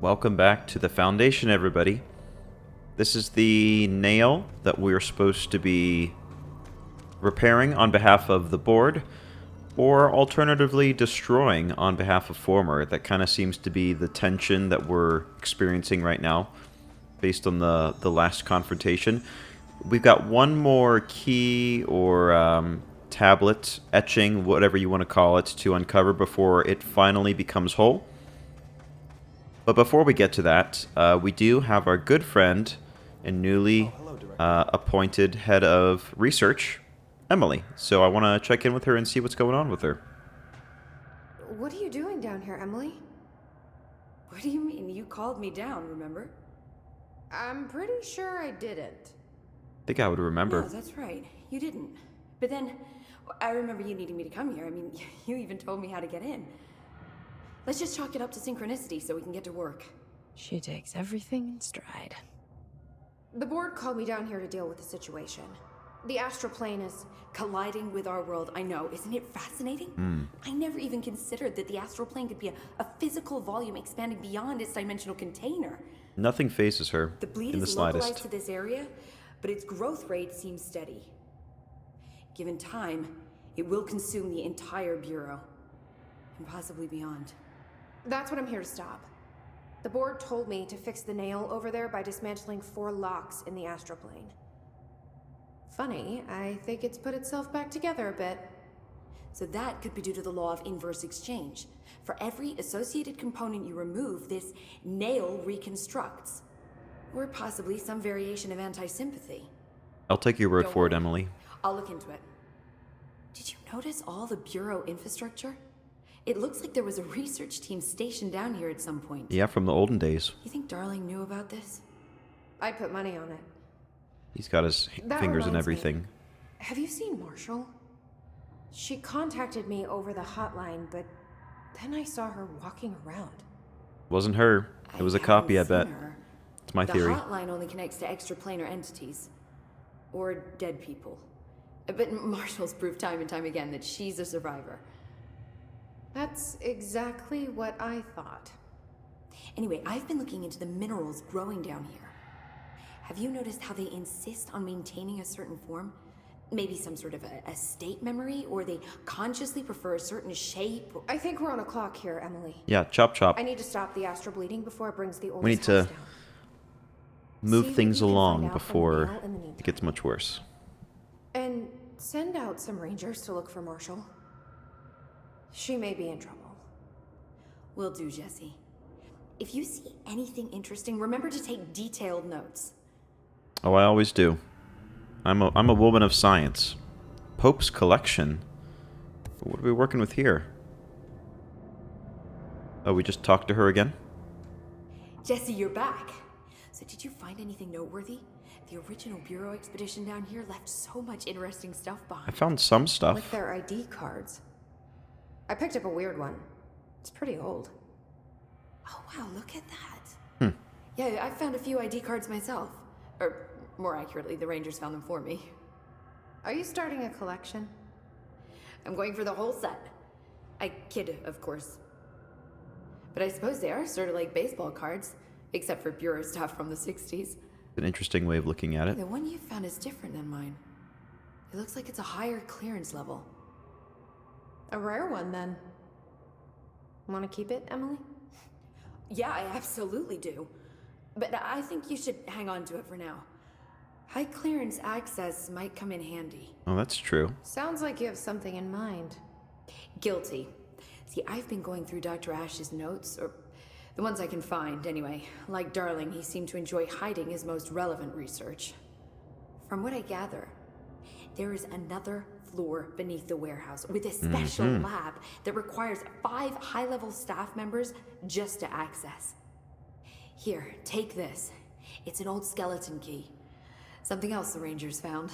Welcome back to the Foundation, everybody. This is the nail that we're supposed to be repairing on behalf of the board, or alternatively destroying on behalf of Former. That kind of seems to be the tension that we're experiencing right now, based on the last confrontation. We've got one more key or tablet, etching, whatever you want to call it, to uncover before it finally becomes whole. But before we get to that, we do have our good friend and newly appointed head of research, Emily. So I want to check in with her and see what's going on with her. What are you doing down here, Emily? What do you mean? You called me down, remember? I'm pretty sure I didn't. I think I would remember. No, that's right. You didn't. But then, I remember you needing me to come here. I mean, you even told me how to get in. Let's just chalk it up to synchronicity so we can get to work. She takes everything in stride. The board called me down here to deal with the situation. The astral plane is Colliding with our world, I know. Isn't it fascinating? I never even considered that the astral plane could be a physical volume expanding beyond its dimensional container. Nothing phases her The bleed in the is localized slightest. to this area, but its growth rate seems steady. Given time, it will consume the entire Bureau, and possibly beyond. That's what I'm here to stop. The board told me to fix the nail over there by dismantling 4 locks in the astral plane. Funny, I think it's put itself back together a bit. So that could be due to the law of inverse exchange. For every associated component you remove, this nail reconstructs. Or possibly some variation of anti-sympathy. I'll take your word Don't for it, worry. Emily. I'll look into it. Did you notice all the Bureau infrastructure? It looks like there was a research team stationed down here at some point. Yeah, from the olden days. You think Darling knew about this? I'd put money on it. He's got his That fingers in reminds me. everything. Have you seen Marshall? She contacted me over the hotline, but then I saw her walking around. Wasn't her. It was a copy, I bet. haven't seen her. It's my theory. The hotline only connects to extraplanar entities. Or dead people. But Marshall's proved time and time again that she's a survivor. That's exactly what I thought. Anyway, I've been looking into the minerals growing down here. Have you noticed how they insist on maintaining a certain form? Maybe some sort of a state memory, or they consciously prefer a certain shape? I think we're on a clock here, Emily. Yeah, chop chop. I need to stop the astral bleeding before it brings the oldest We need to house down. move See what things you can along find out from the before nail in the meantime. it gets much worse. And send out some rangers to look for Marshall. She may be in trouble. Will do, Jesse. If you see anything interesting, remember to take detailed notes. Oh, I always do. I'm a woman of science. Pope's collection. What are we working with here? Oh, we just talked to her again? Jesse, you're back. So did you find anything noteworthy? The original Bureau expedition down here left so much interesting stuff I behind. found some Like stuff. their ID cards. I picked up a weird one. It's pretty old. Oh wow, look at that. Yeah, I found a few ID cards myself. Or more accurately, the Rangers found them for me. Are you starting a collection? I'm going for the whole set. I kid, of course. But I suppose they are sort of like baseball cards, except for Bureau stuff from the 60s. An interesting way of looking at it. The one you found is different than mine. It looks like it's a higher clearance level. A rare one, then. Want to keep it, Emily? Yeah, I absolutely do. But I think you should hang on to it for now. High clearance access might come in handy. Oh, that's true. Sounds like you have something in mind. Guilty. See, I've been going through Dr. Ash's notes, or the ones I can find, anyway. Like Darling, he seemed to enjoy hiding his most relevant research. From what I gather, there is another floor beneath the warehouse with a special lab that requires 5 high-level staff members just to access. Here, take this. It's an old skeleton key. Something else the Rangers found.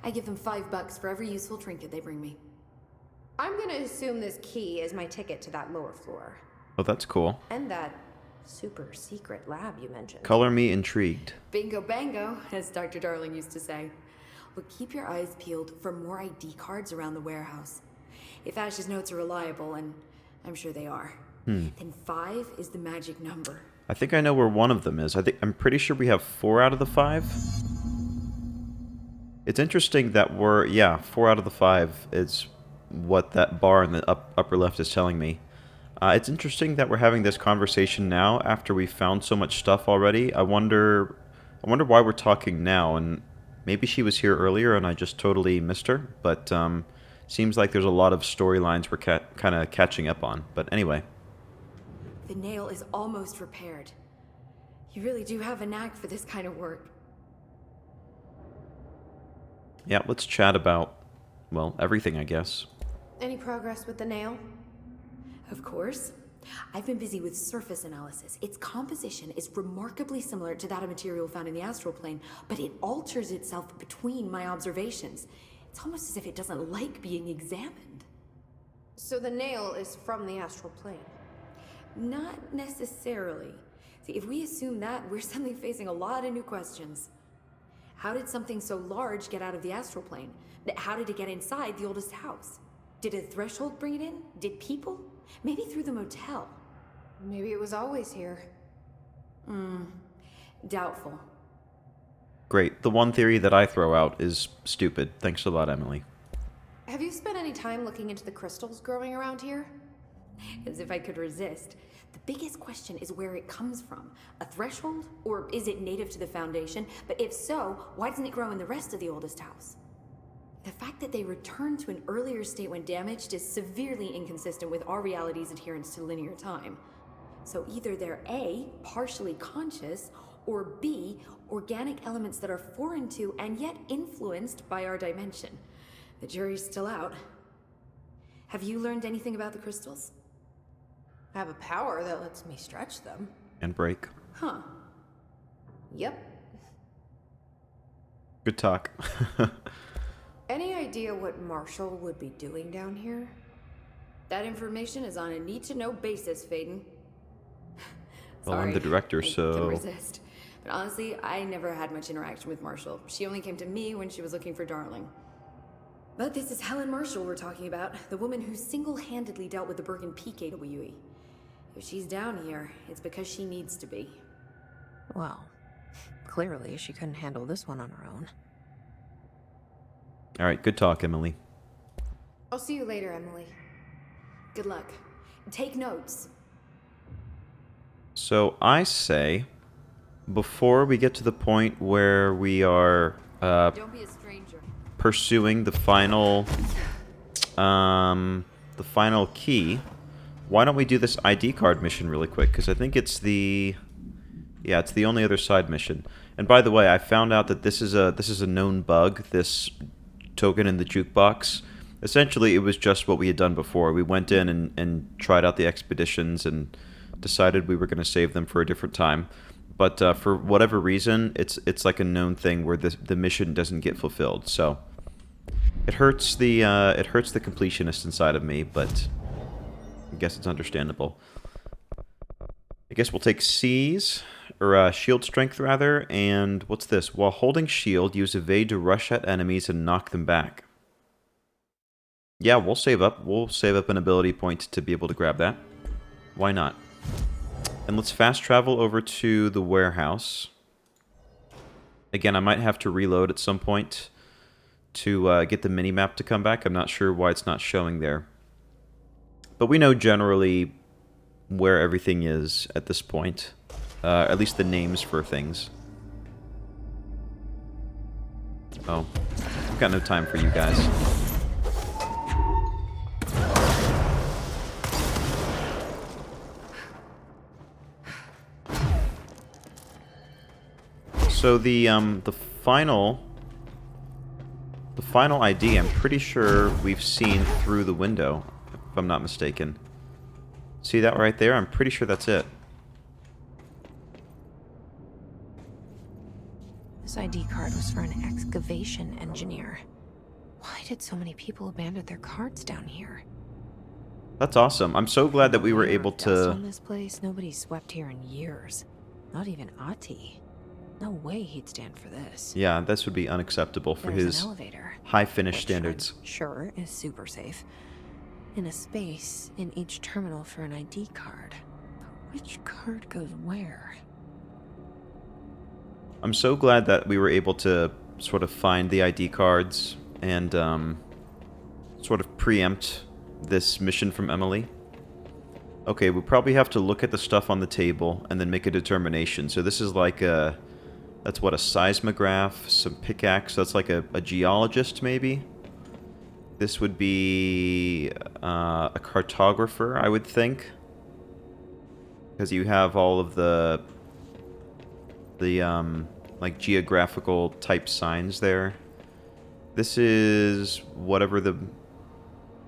I give them $5 for every useful trinket they bring me. I'm gonna assume this key is my ticket to that lower floor. Oh, that's cool. And that super secret lab you mentioned. Color me intrigued. Bingo bango, as Dr. Darling used to say. But keep your eyes peeled for more ID cards around the warehouse. If Ash's notes are reliable, and I'm sure they are, Then 5 is the magic number. I think I know where one of them is. I'm pretty sure we have 4 out of the 5. It's interesting that 4 out of the 5 is what that bar in the upper left is telling me. It's interesting that we're having this conversation now after we found so much stuff already. I wonder why we're talking now, and maybe she was here earlier and I just totally missed her, but seems like there's a lot of storylines we're kind of catching up on. But anyway. The nail is almost repaired. You really do have a knack for this kind of work. Yeah, let's chat about, well, everything, I guess. Any progress with the nail? Of course. I've been busy with surface analysis. Its composition is remarkably similar to that of material found in the astral plane, but it alters itself between my observations. It's almost as if it doesn't like being examined. So the nail is from the astral plane? Not necessarily. See, if we assume that, we're suddenly facing a lot of new questions. How did something so large get out of the astral plane? How did it get inside the oldest house? Did a threshold bring it in? Did people? Maybe through the motel. Maybe it was always here. Doubtful. Great. The one theory that I throw out is stupid. Thanks a lot, Emily. Have you spent any time looking into the crystals growing around here? As if I could resist. The biggest question is where it comes from. A threshold? Or is it native to the Foundation? But if so, why doesn't it grow in the rest of the oldest house? The fact that they returned to an earlier state when damaged is severely inconsistent with our reality's adherence to linear time. So either they're A, partially conscious, or B, organic elements that are foreign to and yet influenced by our dimension. The jury's still out. Have you learned anything about the crystals? I have a power that lets me stretch them. And break. Huh. Yep. Good talk. Any idea what Marshall would be doing down here? That information is on a need-to-know basis, Faden. Well, I'm Sorry, the director, I can so... resist. But honestly, I never had much interaction with Marshall. She only came to me when she was looking for Darling. But this is Helen Marshall we're talking about, the woman who single-handedly dealt with the Bergen Peak AWE. If she's down here, it's because she needs to be. Well, clearly she couldn't handle this one on her own. All right, good talk, Emily. I'll see you later, Emily. Good luck. Take notes. So I say, before we get to the point where we are Don't be a stranger. pursuing the final key, why don't we do this ID card mission really quick? Because I think it's the only other side mission. And by the way, I found out that this is a known bug. This token in the jukebox. Essentially, it was just what we had done before. We went in and tried out the expeditions and decided we were going to save them for a different time. But for whatever reason, it's like a known thing where the mission doesn't get fulfilled. So it hurts the completionist inside of me, but I guess it's understandable. I guess we'll take C's, or shield strength rather, and what's this? While holding shield, use evade to rush at enemies and knock them back. Yeah, we'll save up. We'll save up an ability point to be able to grab that. Why not? And let's fast travel over to the warehouse. Again, I might have to reload at some point to get the mini-map to come back. I'm not sure why it's not showing there. But we know generally where everything is at this point. At least the names for things. Oh, I've got no time for you guys. So the final ID, I'm pretty sure we've seen through the window, if I'm not mistaken. See that right there? I'm pretty sure that's it. This ID card was for an excavation engineer. Why did so many people abandon their cards down here? That's awesome. I'm so glad that we were Layer able of dust on to... this place, nobody's swept here in years. Not even Ati. No way he'd stand for this. Yeah, this would be unacceptable for There's his an elevator, high finish which standards. I'm sure is super safe. And a space in each terminal for an ID card. But which card goes where? I'm so glad that we were able to sort of find the ID cards and sort of preempt this mission from Emily. Okay, we probably have to look at the stuff on the table and then make a determination. So this is like a... That's what, a seismograph, some pickaxe. That's like a geologist, maybe? This would be a cartographer, I would think. Because you have all of the like geographical type signs there. This is whatever the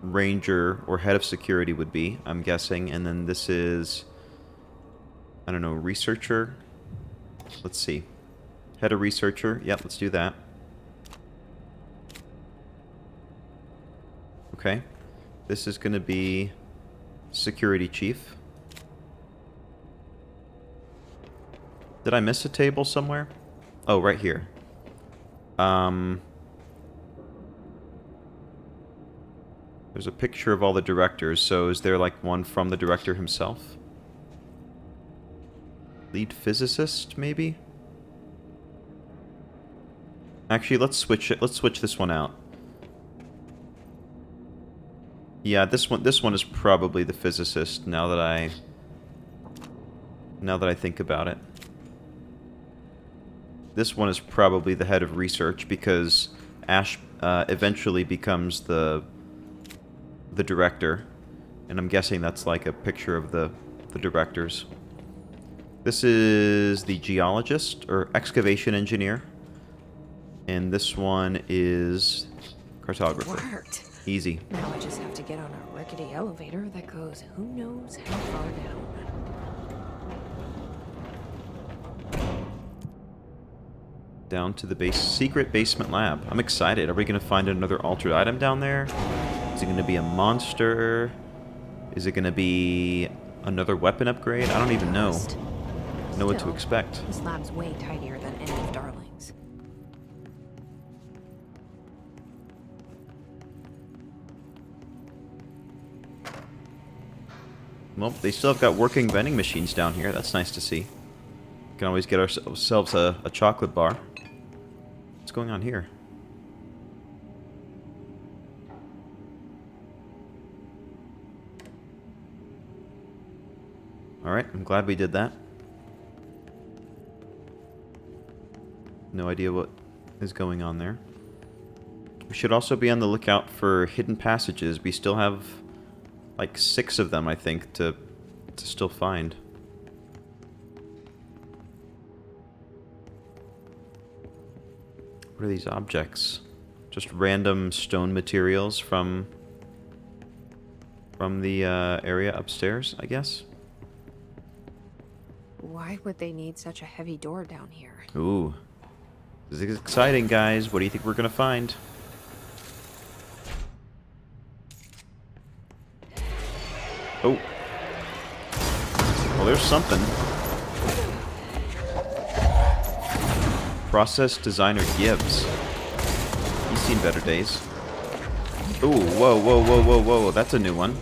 ranger or head of security would be, I'm guessing. And then this is, I don't know, researcher? Let's see. Head of researcher. Yep, let's do that. Okay. This is going to be security chief. Did I miss a table somewhere? Oh, right here. There's a picture of all the directors, so is there like one from the director himself? Lead physicist, maybe? Actually, let's switch it. Let's switch this one out. Yeah, this one is probably the physicist now that I think about it. This one is probably the head of research because Ash eventually becomes the director, and I'm guessing that's like a picture of the directors. This is the geologist or excavation engineer, and this one is cartographer. Worked. Easy. Now I just have to get on a rickety elevator that goes who knows how far down. Down to the secret basement lab. I'm excited. Are we going to find another altered item down there? Is it going to be a monster? Is it going to be another weapon upgrade? I don't even know. Know what to expect. This lab's way tidier than any of Darling's. Well, they still have got working vending machines down here. That's nice to see. Can always get ourselves a chocolate bar. What's going on here? Alright, I'm glad we did that. No idea what is going on there. We should also be on the lookout for hidden passages. We still have like 6 of them, I think, to still find. What are these objects? Just random stone materials from the area upstairs, I guess? Why would they need such a heavy door down here? Ooh. This is exciting, guys. What do you think we're gonna find? Oh. Well, there's something. Process designer Gibbs. He's seen better days. Ooh, whoa, whoa, whoa, whoa, whoa. That's a new one.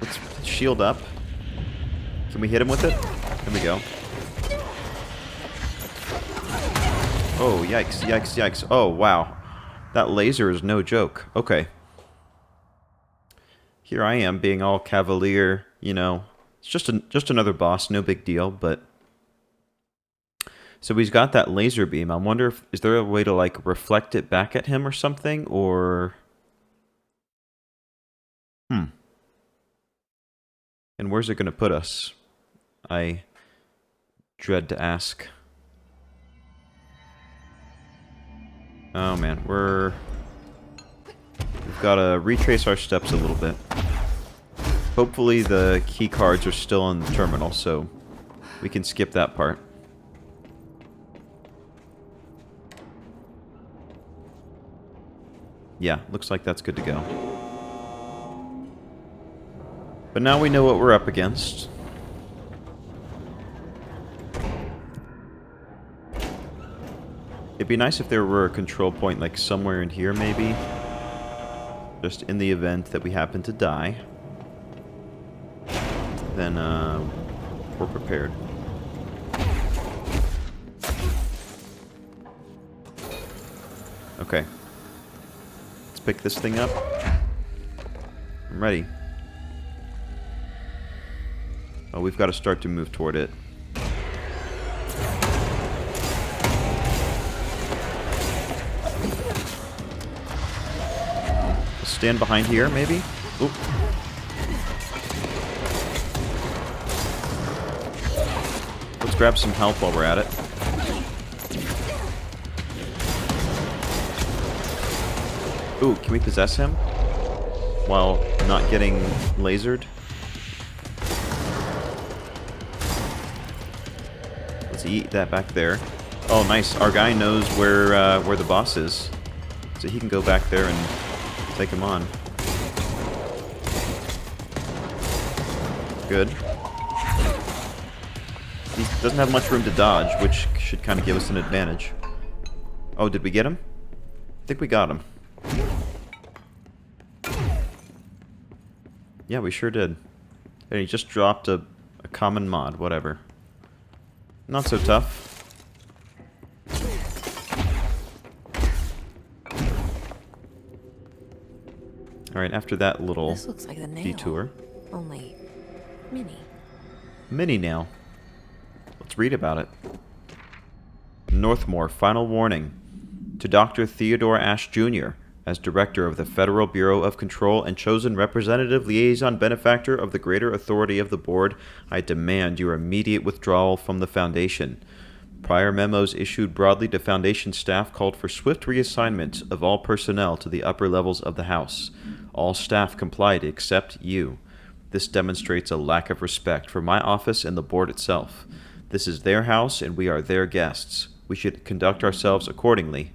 Let's shield up. Can we hit him with it? There we go. Oh, yikes, yikes, yikes. Oh, wow. That laser is no joke. Okay. Here I am being all cavalier, you know. It's just another boss, no big deal, but... So he's got that laser beam. I wonder if... Is there a way to, like, reflect it back at him or something? Or... And where's it going to put us? I dread to ask. Oh, man. We've got to retrace our steps a little bit. Hopefully the key cards are still in the terminal, so we can skip that part. Yeah, looks like that's good to go. But now we know what we're up against. It'd be nice if there were a control point, like, somewhere in here, maybe. just in the event that we happen to die, then we're prepared. Okay. Let's pick this thing up. I'm ready. Oh, we've got to start to move toward it. Stand behind here, maybe? Oop. Let's grab some health while we're at it. Ooh, can we possess him? While not getting lasered? Let's eat that back there. Oh, nice. Our guy knows where the boss is. So he can go back there and take him on. Good. He doesn't have much room to dodge, which should kind of give us an advantage. Oh, did we get him? I think we got him. Yeah, we sure did. And he just dropped a common mod, whatever. Not so tough. Alright, after that little This looks like the nail, detour. only mini. Mini nail. Let's read about it. Northmore, final warning. To Dr. Theodore Ashe Jr., as Director of the Federal Bureau of Control and chosen representative liaison benefactor of the greater authority of the Board, I demand your immediate withdrawal from the Foundation. Prior memos issued broadly to Foundation staff called for swift reassignment of all personnel to the upper levels of the House. All staff complied except you. This demonstrates a lack of respect for my office and the Board itself. This is their house and we are their guests. We should conduct ourselves accordingly.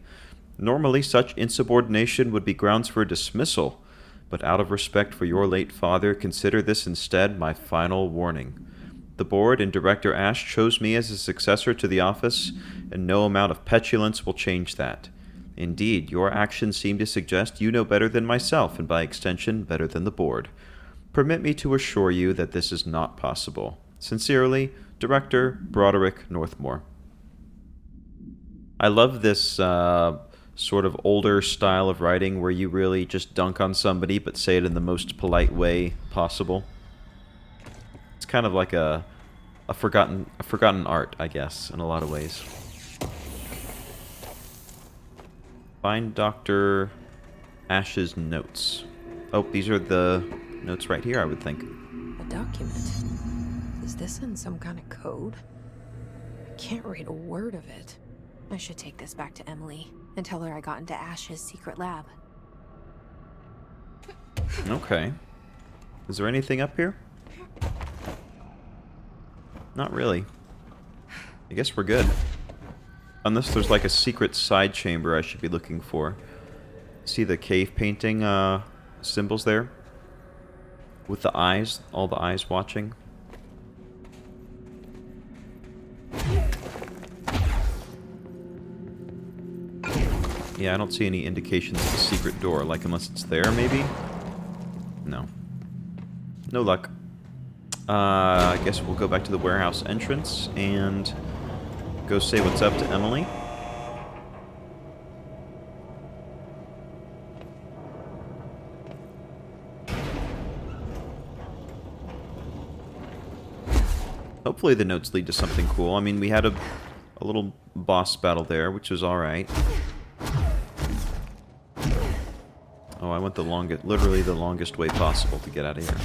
Normally, such insubordination would be grounds for dismissal, but out of respect for your late father, consider this instead my final warning. The Board and Director Ashe chose me as a successor to the office, and no amount of petulance will change that. Indeed, your actions seem to suggest you know better than myself, and by extension, better than the Board. Permit me to assure you that this is not possible. Sincerely, Director Broderick Northmore. I love this sort of older style of writing where you really just dunk on somebody but say it in the most polite way possible. It's kind of like a forgotten art, I guess, in a lot of ways. Find Dr. Ashe's notes. Oh, these are the notes right here, I would think. A document. Is this in some kind of code? I can't read a word of it. I should take this back to Emily and tell her I got into Ashe's secret lab. Okay. Is there anything up here? Not really. I guess we're good. Unless there's like a secret side chamber I should be looking for. See the cave painting symbols there? With the eyes, all the eyes watching. Yeah, I don't see any indications of a secret door, like unless it's there, maybe? No. No luck. I guess we'll go back to the warehouse entrance and go say what's up to Emily. Hopefully the notes lead to something cool. I mean, we had a little boss battle there, which was alright. Oh, I went the longest, literally the longest way possible to get out of here.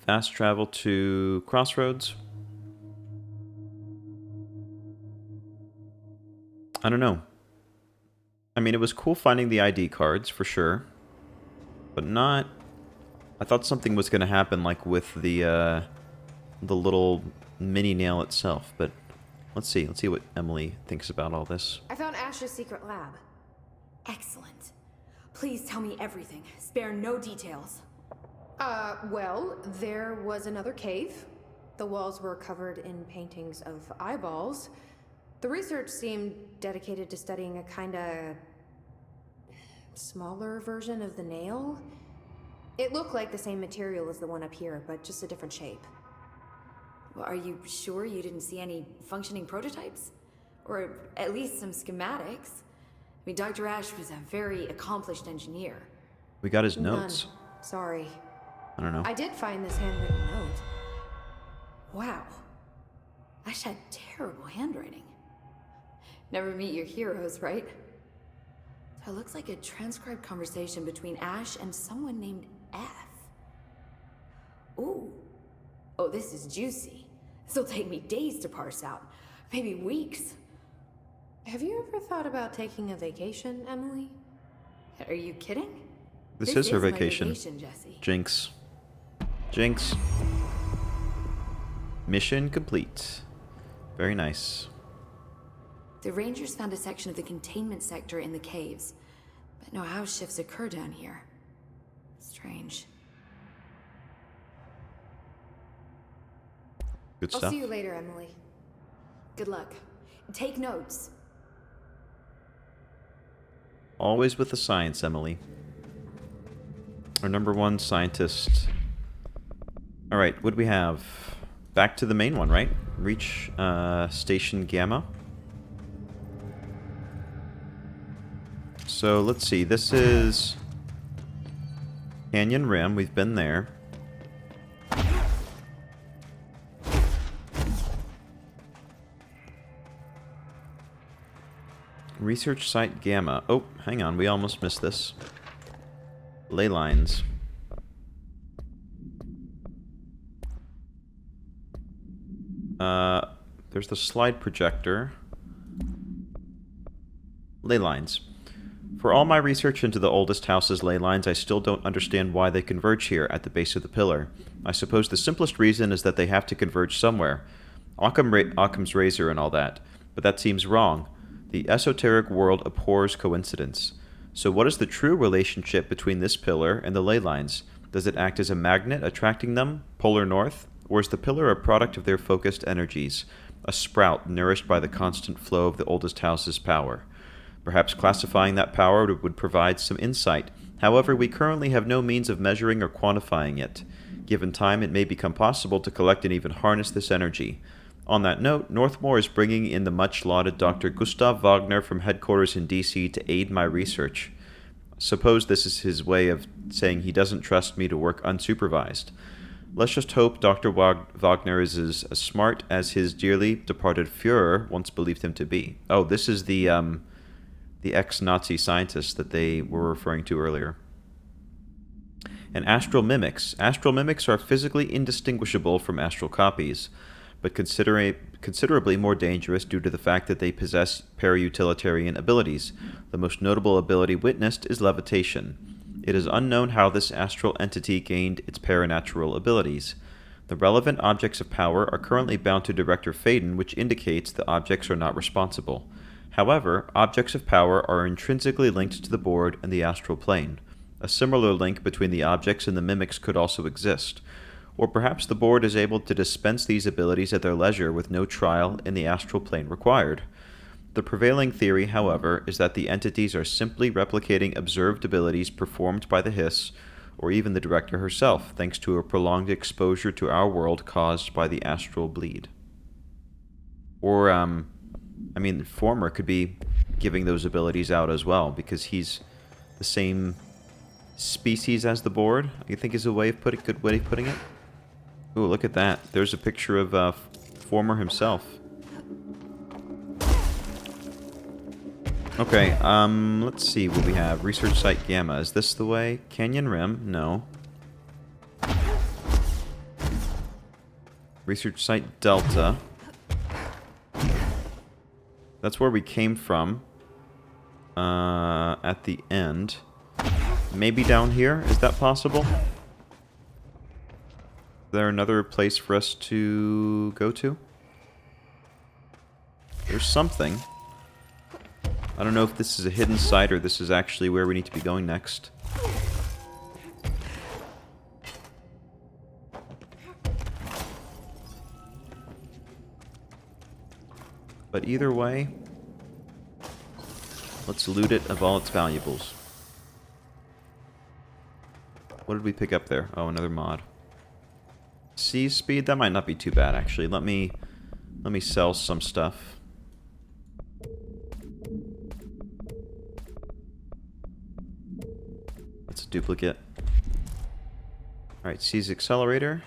Fast travel to Crossroads. I don't know. I mean, it was cool finding the ID cards, for sure. But not... I thought something was going to happen, like, with the little mini nail itself. But let's see. Let's see what Emily thinks about all this. I found Ashe's secret lab. Excellent. Please tell me everything. Spare no details. Well, there was another cave, The walls were covered in paintings of eyeballs. The research seemed dedicated to studying a kinda smaller version of the nail. It looked like the same material as the one up here, but just a different shape. Well, are you sure you didn't see any functioning prototypes? Or at least some schematics? I mean, Dr. Ash was a very accomplished engineer. We got his notes. None. Sorry. I don't know. I did find this handwritten note. Wow. Ash had terrible handwriting. Never meet your heroes, right? So it looks like a transcribed conversation between Ash and someone named F. Ooh. Oh, this is juicy. This'll take me days to parse out. Maybe weeks. Have you ever thought about taking a vacation, Emily? Are you kidding? This is her my vacation. Jesse. Jinx. Jinx. Mission complete. Very nice. The Rangers found a section of the containment sector in the caves, but no house shifts occur down here. Strange. Good I'll stuff. see you later, Emily. Good luck. Take notes. Always with the science, Emily. Our #1 scientist. Alright, what do we have? Back to the main one, right? Reach Station Gamma. So let's see, this is Canyon Rim, we've been there. Research Site Gamma. Oh, hang on, we almost missed this. Ley lines. There's the slide projector. Ley lines. For all my research into the oldest house's ley lines, I still don't understand why they converge here at the base of the pillar. I suppose the simplest reason is that they have to converge somewhere. Occam's razor and all that. But that seems wrong. The esoteric world abhors coincidence. So what is the true relationship between this pillar and the ley lines? Does it act as a magnet attracting them, polar north? Or is the pillar a product of their focused energies, a sprout nourished by the constant flow of the oldest house's power? Perhaps classifying that power would provide some insight. However, we currently have no means of measuring or quantifying it. Given time, it may become possible to collect and even harness this energy. On that note, Northmore is bringing in the much-lauded Dr. Gustav Wagner from headquarters in DC to aid my research. Suppose this is his way of saying he doesn't trust me to work unsupervised. Let's just hope Dr. Wagner is as smart as his dearly departed Führer once believed him to be. Oh, this is the ex-Nazi scientist that they were referring to earlier. And astral mimics. Astral mimics are physically indistinguishable from astral copies, but considerably more dangerous due to the fact that they possess para-utilitarian abilities. The most notable ability witnessed is levitation. It is unknown how this astral entity gained its paranatural abilities. The relevant objects of power are currently bound to Director Faden, which indicates the objects are not responsible. However, objects of power are intrinsically linked to the board and the astral plane. A similar link between the objects and the mimics could also exist. Or perhaps the board is able to dispense these abilities at their leisure with no trial in the astral plane required. The prevailing theory, however, is that the entities are simply replicating observed abilities performed by the Hiss, or even the Director herself, thanks to a prolonged exposure to our world caused by the astral bleed. Or, the former could be giving those abilities out as well, because he's the same species as the board, I think is a good way of putting it. Ooh, look at that. There's a picture of former himself. Okay, let's see what we have. Research Site Gamma. Is this the way? Canyon Rim? No. Research Site Delta. That's where we came from. At the end. Maybe down here? Is that possible? Is there another place for us to go to? There's something. I don't know if this is a hidden site or this is actually where we need to be going next. But either way, let's loot it of all its valuables. What did we pick up there? Oh, another mod. Sea speed? That might not be too bad, actually. Let me sell some stuff. That's a duplicate. Alright, C's accelerator.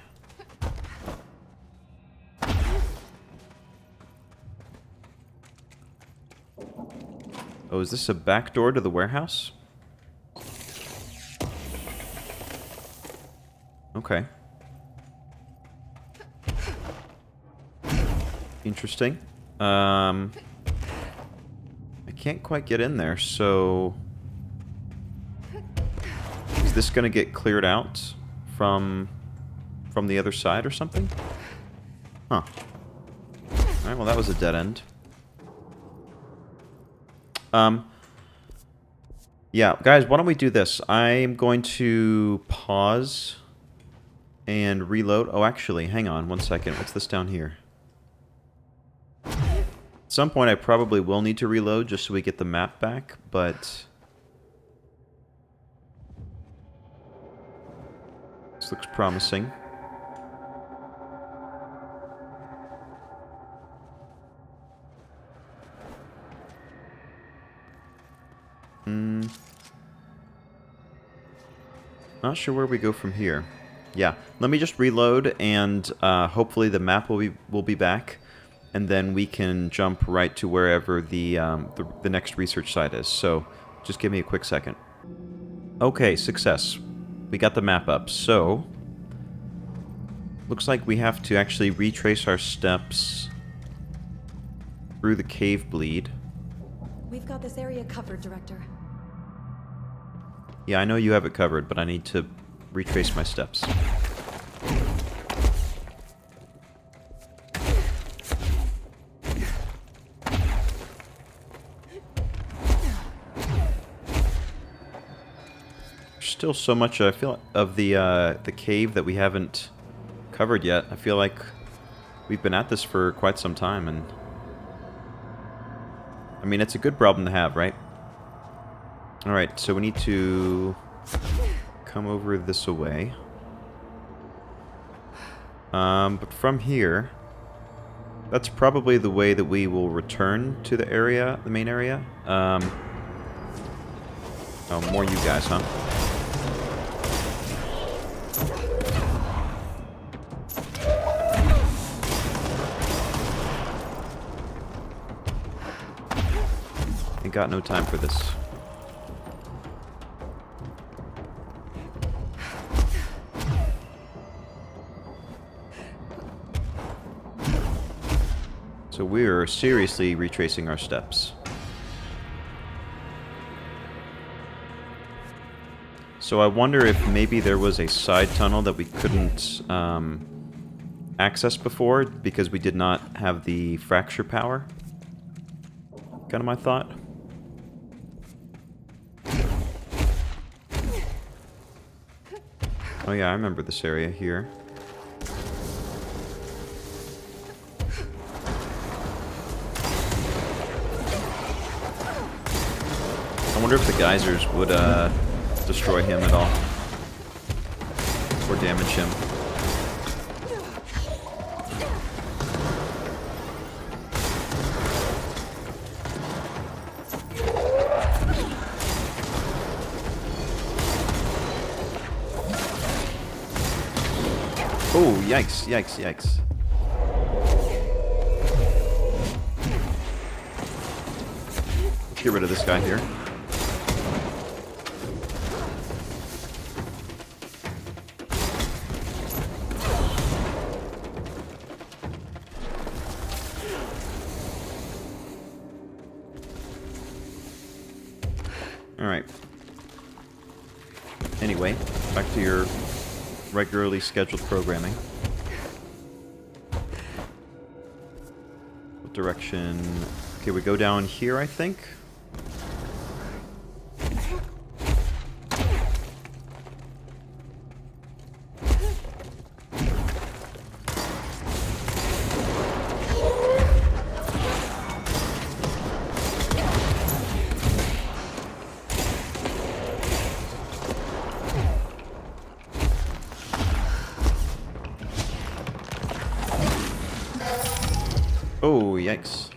Oh, is this a back door to the warehouse? Okay. Interesting. I can't quite get in there, so... Is this gonna get cleared out from the other side or something? Huh. Alright, well that was a dead end. Yeah, guys, why don't we do this? I'm going to pause and reload. Oh, actually, hang on one second. What's this down here? At some point, I probably will need to reload just so we get the map back, but... This looks promising. Not sure where we go from here. Yeah, let me just reload, and hopefully the map will be back, and then we can jump right to wherever the next research site is. So, just give me a quick second. Okay, success. We got the map up. So, looks like we have to actually retrace our steps through the cave bleed. We've got this area covered, Director. Yeah, I know you have it covered, but I need to retrace my steps. There's still so much, I feel, of the cave that we haven't covered yet. I feel like we've been at this for quite some time, and... I mean, it's a good problem to have, right? Alright, so we need to come over this way. But from here, that's probably the way that we will return to the area, the main area. Oh, more you guys, huh? Ain't got no time for this. So we're seriously retracing our steps. So I wonder if maybe there was a side tunnel that we couldn't access before because we did not have the fracture power. Kind of my thought. Oh yeah, I remember this area here. I wonder if the geysers would destroy him at all. Or damage him. Oh, yikes, yikes, yikes. Let's get rid of this guy here. Alright. Anyway, back to your regularly scheduled programming. What direction? Okay, we go down here, I think. Oh, yikes.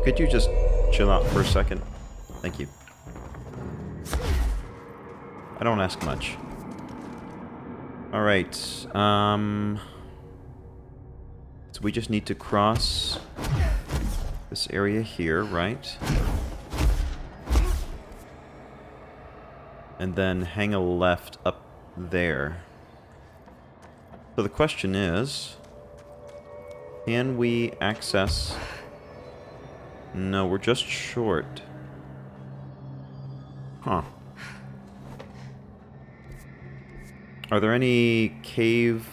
Could you just chill out for a second? Thank you. I don't ask much. Alright, so we just need to cross this area here, right? And then hang a left up there. So the question is, can we access... No, we're just short. Huh. Are there any cave,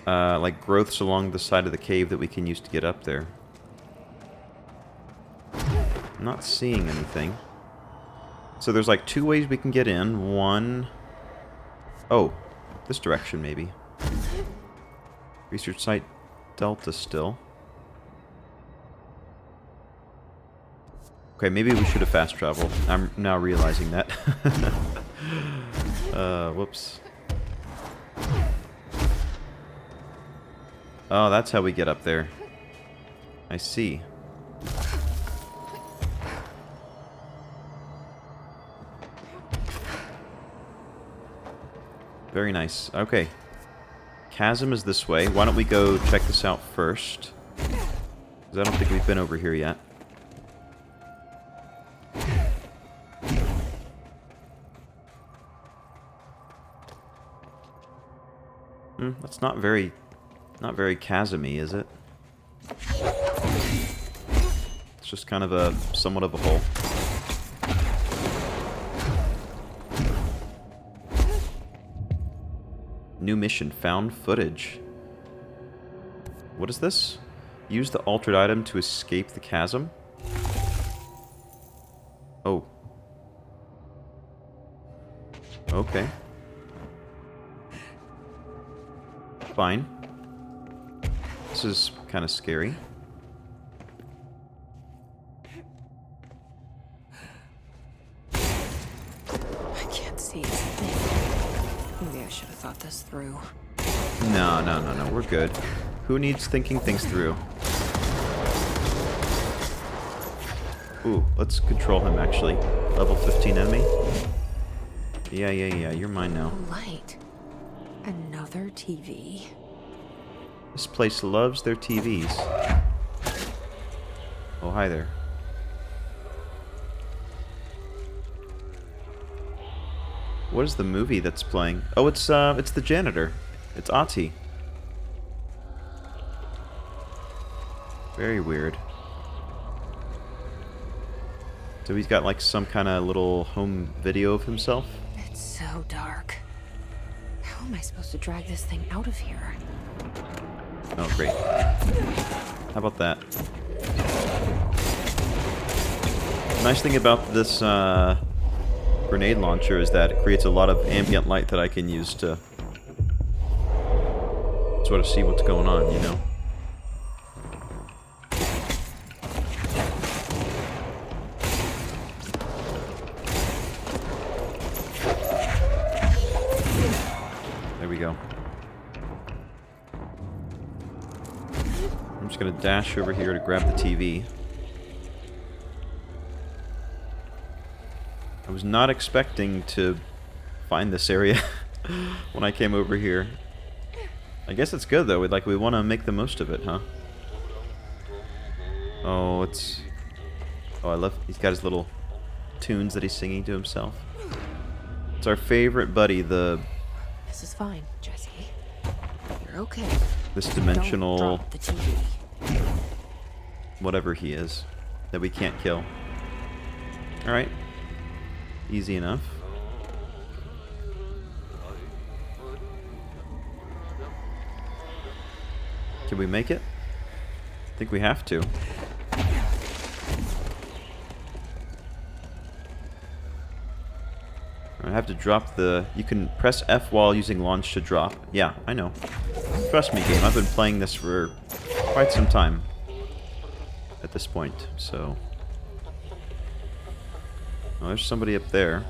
like growths along the side of the cave that we can use to get up there? I'm not seeing anything. So there's like 2 ways we can get in. One... Oh, this direction maybe. Research site Delta still. Okay, maybe we should have fast traveled. I'm now realizing that. Whoops. Oh, that's how we get up there. I see. Very nice. Okay. Chasm is this way. Why don't we go check this out first? Because I don't think we've been over here yet. That's not very chasm-y, is it? It's just kind of a somewhat of a hole. New mission, found footage. What is this? Use the altered item to escape the chasm? Oh. Okay. Fine. This is kind of scary. I can't see a thing. Maybe I should have thought this through. No, we're good. Who needs thinking things through? Ooh, let's control him actually. Level 15 enemy. Yeah, you're mine now. A light. Another TV. This place loves their TVs. Oh, hi there. What is the movie that's playing? Oh, it's the janitor. It's Ati. Very weird. So he's got like some kind of little home video of himself? It's so dark. How am I supposed to drag this thing out of here? Oh, great. How about that? The nice thing about this grenade launcher is that it creates a lot of ambient light that I can use to sort of see what's going on, you know? There we go. I'm just gonna dash over here to grab the TV. I was not expecting to find this area when I came over here. I guess it's good though. We want to make the most of it, huh? Oh, it's... Oh, I love... He's got his little tunes that he's singing to himself. It's our favorite buddy, the... This is fine, Jesse. You're okay. This dimensional... Don't drop the TV. Whatever he is. That we can't kill. Alright. Easy enough. Can we make it? I think we have to. I have to drop the... You can press F while using launch to drop. Yeah, I know. Trust me, game. I've been playing this for quite some time. at this point, so... Oh, there's somebody up there.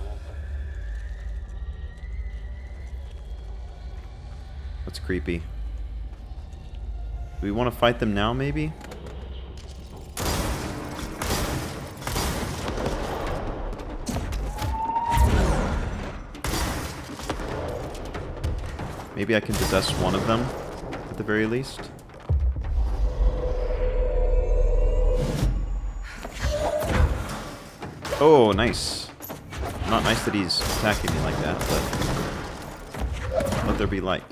That's creepy. Do we want to fight them now, maybe? Maybe I can possess one of them, at the very least. Oh, nice. Not nice that he's attacking me like that, but... let there be light.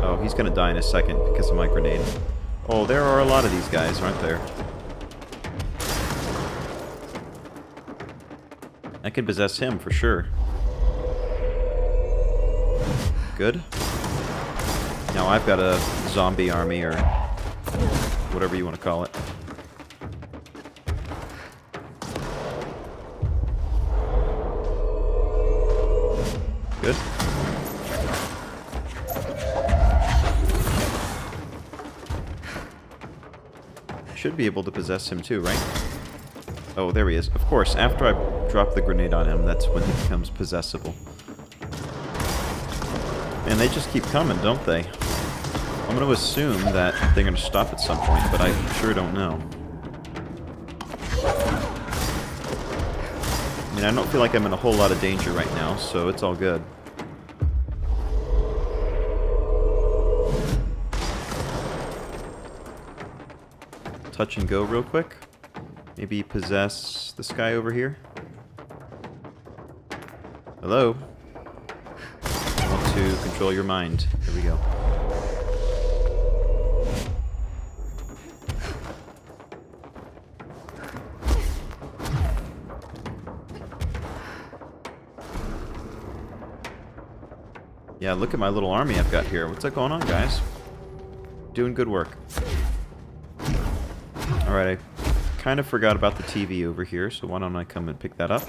Oh, he's gonna die in a second because of my grenade. Oh, there are a lot of these guys, aren't there? I could possess him for sure. Good. Now I've got a zombie army, or whatever you want to call it. Good. Should be able to possess him too, right? Oh, there he is. Of course, after I drop the grenade on him, that's when he becomes possessible. And they just keep coming, don't they? I'm going to assume that they're going to stop at some point, but I sure don't know. I mean, I don't feel like I'm in a whole lot of danger right now, so it's all good. Touch and go real quick. Maybe possess this guy over here. Hello? I want to control your mind. There we go. Yeah, look at my little army I've got here. What's going on, guys? Doing good work. Alright, I kind of forgot about the TV over here, so why don't I come and pick that up?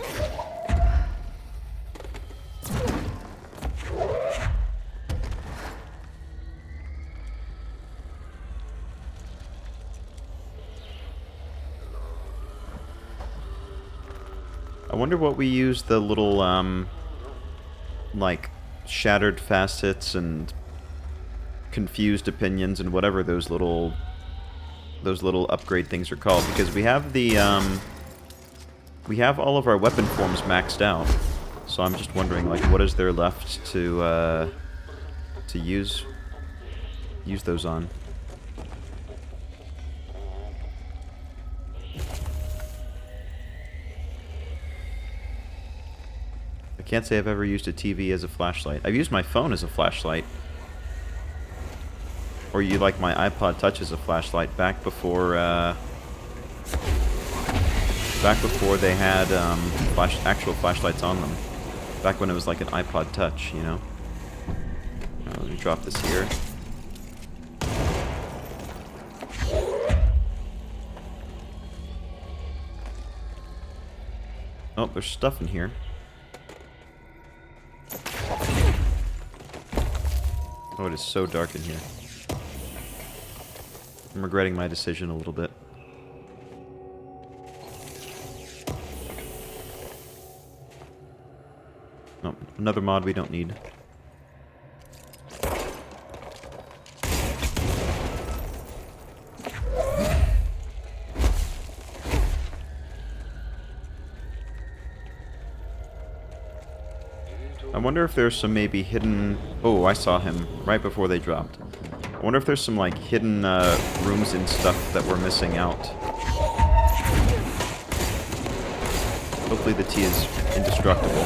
I wonder what we use the little, like, shattered facets and confused opinions and whatever those little upgrade things are called, because we have the we have all of our weapon forms maxed out, so I'm just wondering, like, what is there left to use those on. I can't say I've ever used a TV as a flashlight. I've used my phone as a flashlight. Or you like my iPod Touch as a flashlight back before they had actual flashlights on them. Back when it was like an iPod Touch, you know. Let me drop this here. Oh, there's stuff in here. Oh, it is so dark in here. I'm regretting my decision a little bit. Oh, another mod we don't need. I wonder if there's some maybe hidden... Oh, I saw him right before they dropped. I wonder if there's some, like, hidden rooms and stuff that we're missing out. Hopefully the tea is indestructible.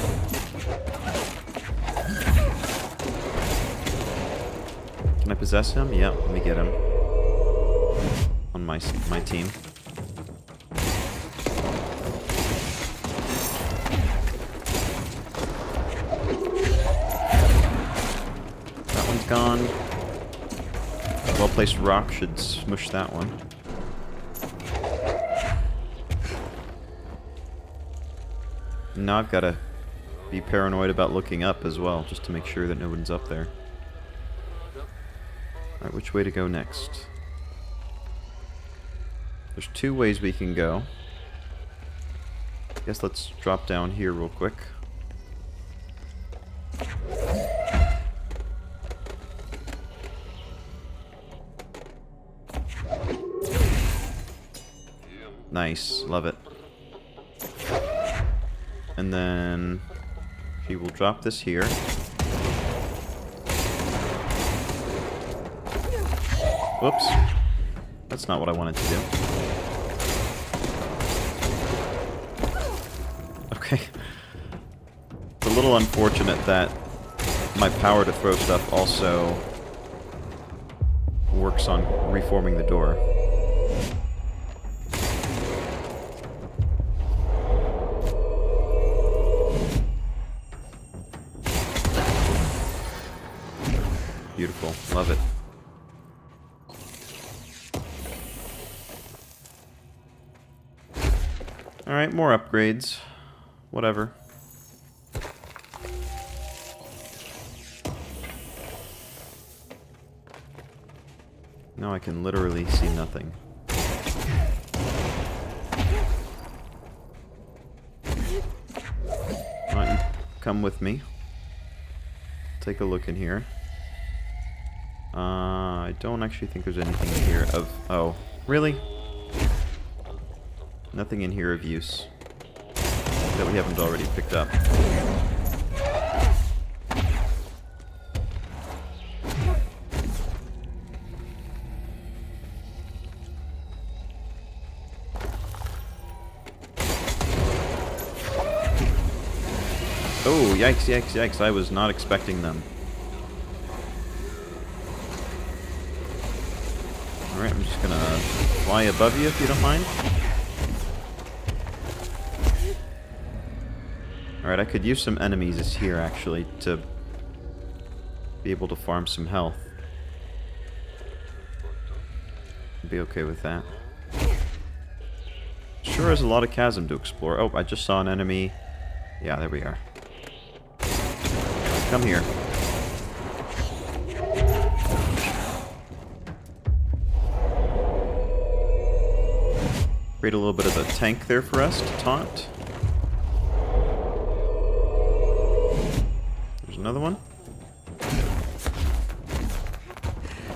Can I possess him? Yeah, let me get him. On my team. Gone. A well-placed rock should smush that one. Now I've got to be paranoid about looking up as well, just to make sure that no one's up there. which way to go next? There's two ways we can go. Guess let's drop down here real quick. Nice, love it. And then she will drop this here. Whoops. That's not what I wanted to do. Okay. It's a little unfortunate that my power to throw stuff also works on reforming the door. Beautiful. Love it. Alright, more upgrades. Whatever. Now I can literally see nothing. Why don't you come with me? Take a look in here. I don't actually think there's anything in here of... Oh, really? Nothing in here of use that we haven't already picked up. Oh, yikes, yikes, yikes. I was not expecting them. Alright, I'm just gonna fly above you if you don't mind. Alright, I could use some enemies here, actually, to be able to farm some health. I'd be okay with that. Sure is a lot of chasm to explore. Oh, I just saw an enemy. Yeah, there we are. Come here. Create a little bit of a tank there for us to taunt. There's another one.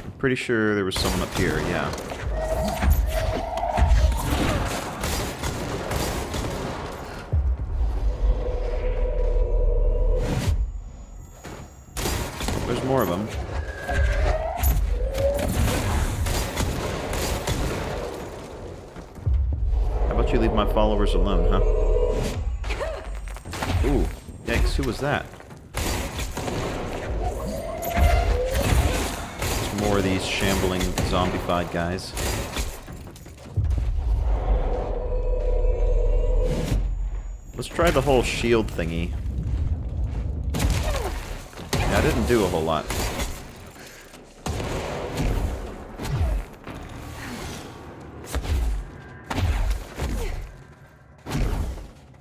I'm pretty sure there was someone up here, yeah. There's more of them. How about you leave my followers alone, huh? Ooh, yikes, who was that? There's more of these shambling, zombified guys. Let's try the whole shield thingy. Yeah, I didn't do a whole lot.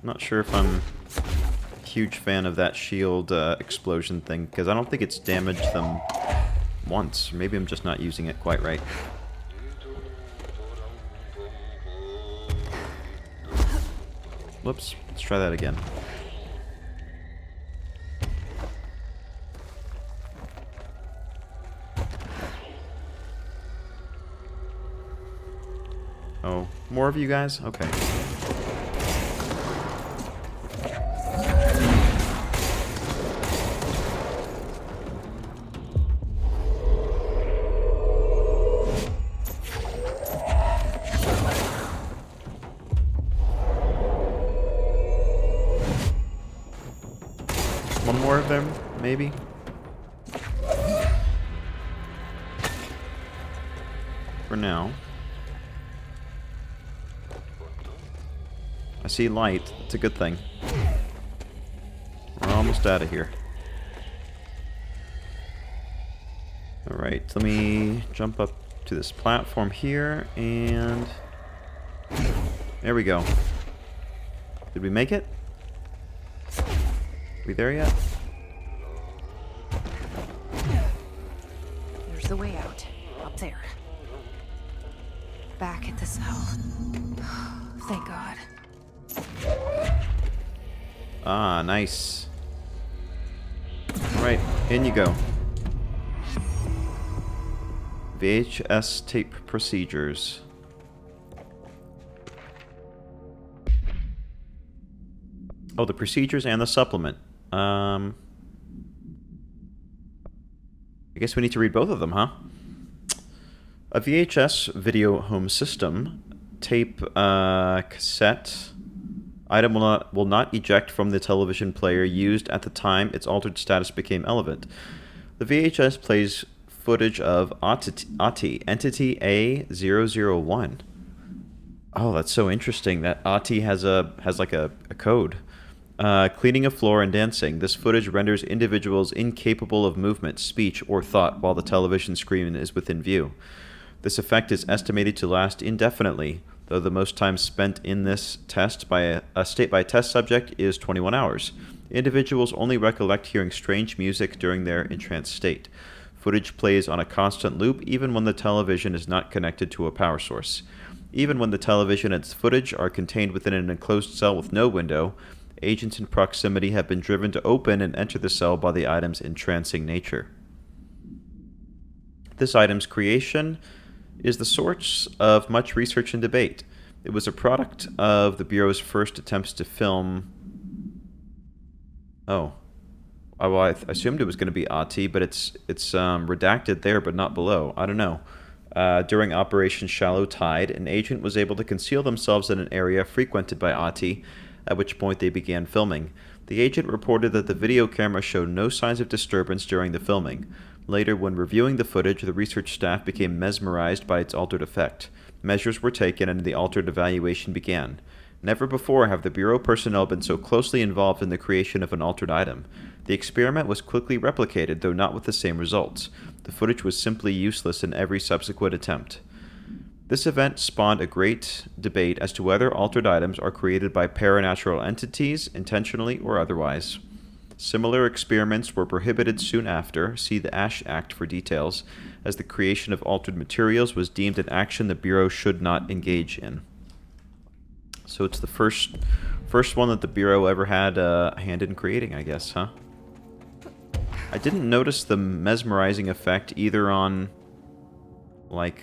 Not sure if I'm a huge fan of that shield explosion thing, because I don't think it's damaged them once. Maybe I'm just not using it quite right. Whoops, let's try that again. Oh, more of you guys? Okay. One more of them, maybe? For now. I see light. It's a good thing. We're almost out of here. Alright, let me jump up to this platform here, and... there we go. Did we make it? We there yet? Here's the way out. There. Back at the cell. Thank God. Ah, nice. Alright, in you go. VHS tape procedures. Oh, the procedures and the supplement. I guess we need to read both of them, huh? A VHS video home system, tape cassette item will not eject from the television player used at the time its altered status became relevant. The VHS plays footage of ATI, Entity A001. Oh, that's so interesting that ATI has like a code. Cleaning a floor and dancing. This footage renders individuals incapable of movement, speech, or thought while the television screen is within view. This effect is estimated to last indefinitely, though the most time spent in this test by a test subject is 21 hours. Individuals only recollect hearing strange music during their entranced state. Footage plays on a constant loop even when the television is not connected to a power source. Even when the television and its footage are contained within an enclosed cell with no window, agents in proximity have been driven to open and enter the cell by the item's entrancing nature. This item's creation is the source of much research and debate. It was a product of the Bureau's first attempts to film... Oh. Well, I assumed it was going to be ATI, but it's redacted there, but not below. I don't know. During Operation Shallow Tide, an agent was able to conceal themselves in an area frequented by ATI, at which point they began filming. The agent reported that the video camera showed no signs of disturbance during the filming. Later, when reviewing the footage, the research staff became mesmerized by its altered effect. Measures were taken and the altered evaluation began. Never before have the Bureau personnel been so closely involved in the creation of an altered item. The experiment was quickly replicated, though not with the same results. The footage was simply useless in every subsequent attempt. This event spawned a great debate as to whether altered items are created by paranatural entities, intentionally or otherwise. Similar experiments were prohibited soon after, see the Ash Act for details, as the creation of altered materials was deemed an action the Bureau should not engage in. So it's the first one that the Bureau ever had a hand in creating, I guess, huh? I didn't notice the mesmerizing effect either on, like,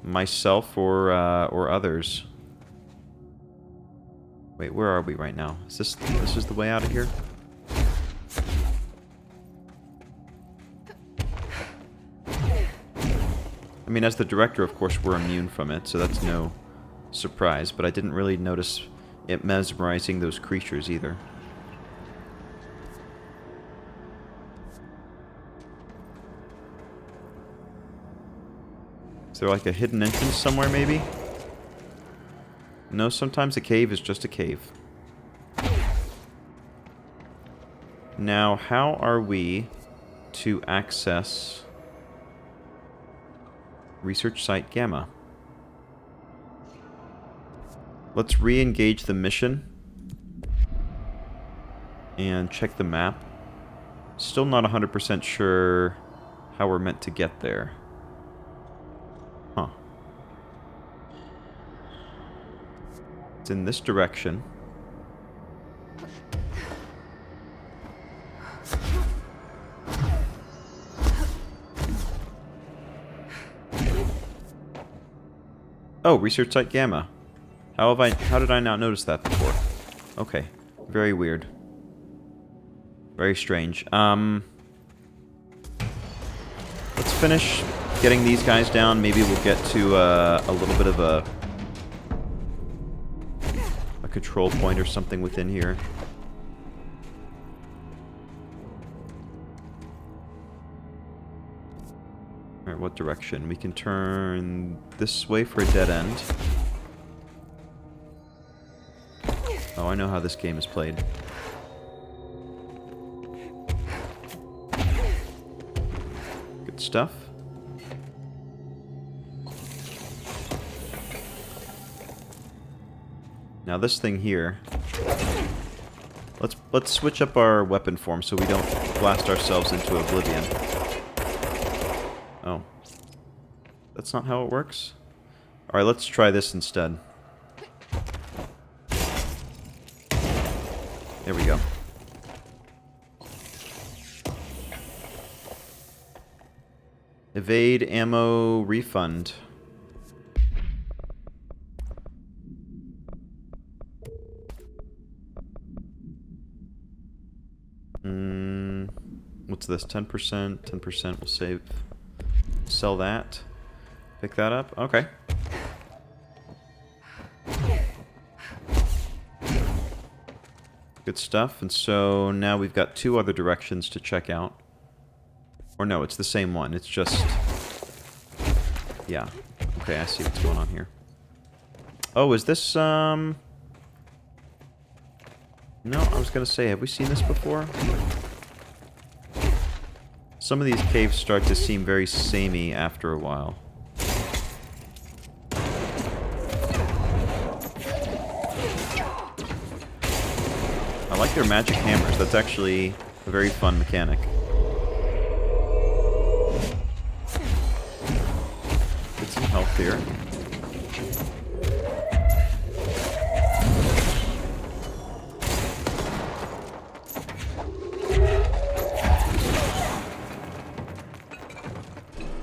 myself or others. Wait, where are we right now? Is this is the way out of here? I mean, as the director, of course, we're immune from it, so that's no surprise, but I didn't really notice it mesmerizing those creatures either. Is there like a hidden entrance somewhere, maybe? No, sometimes a cave is just a cave. Now, how are we to access Research Site Gamma? Let's re-engage the mission and check the map. Still not 100% sure how we're meant to get there. Huh. It's in this direction. Oh, Research Site Gamma. How did I not notice that before? Okay. Very weird. Very strange. Let's finish getting these guys down. Maybe we'll get to a little bit of a control point or something within here. Alright, what direction? We can turn this way for a dead end. Oh, I know how this game is played. Good stuff. Now this thing here. Let's switch up our weapon form so we don't blast ourselves into oblivion. Oh. That's not how it works? Alright, let's try this instead. There we go. Evade ammo refund. What's this? 10%? 10% will save. Sell that. Pick that up. Okay. Good stuff. And so now we've got 2 other directions to check out. Or no, it's the same one. It's just... Yeah. Okay, I see what's going on here. Oh, is this, No, I was gonna say, have we seen this before? Some of these caves start to seem very samey after a while. I like their magic hammers. That's actually a very fun mechanic. Get some health here.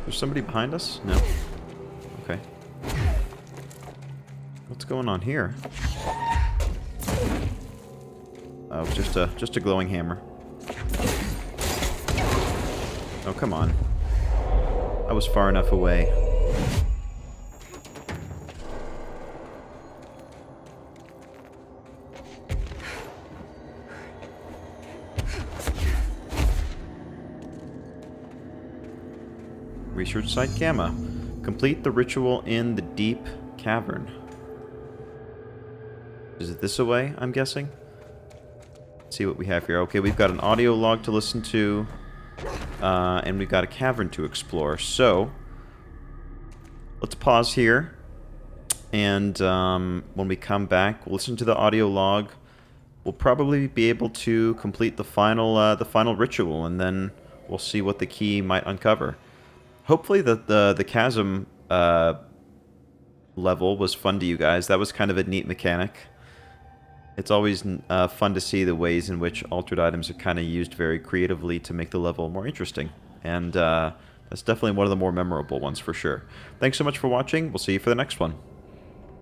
There's somebody behind us? No. Okay. What's going on here? Oh, just a glowing hammer. Oh, come on. I was far enough away. Research site Gamma. Complete the ritual in the deep cavern. Is it this away, I'm guessing? Let's see what we have here. Okay, we've got an audio log to listen to, and we've got a cavern to explore. So, let's pause here, and when we come back, we'll listen to the audio log. We'll probably be able to complete the final ritual, and then we'll see what the key might uncover. Hopefully the chasm level was fun to you guys. That was kind of a neat mechanic. It's always fun to see the ways in which altered items are kind of used very creatively to make the level more interesting. And that's definitely one of the more memorable ones for sure. Thanks so much for watching. We'll see you for the next one.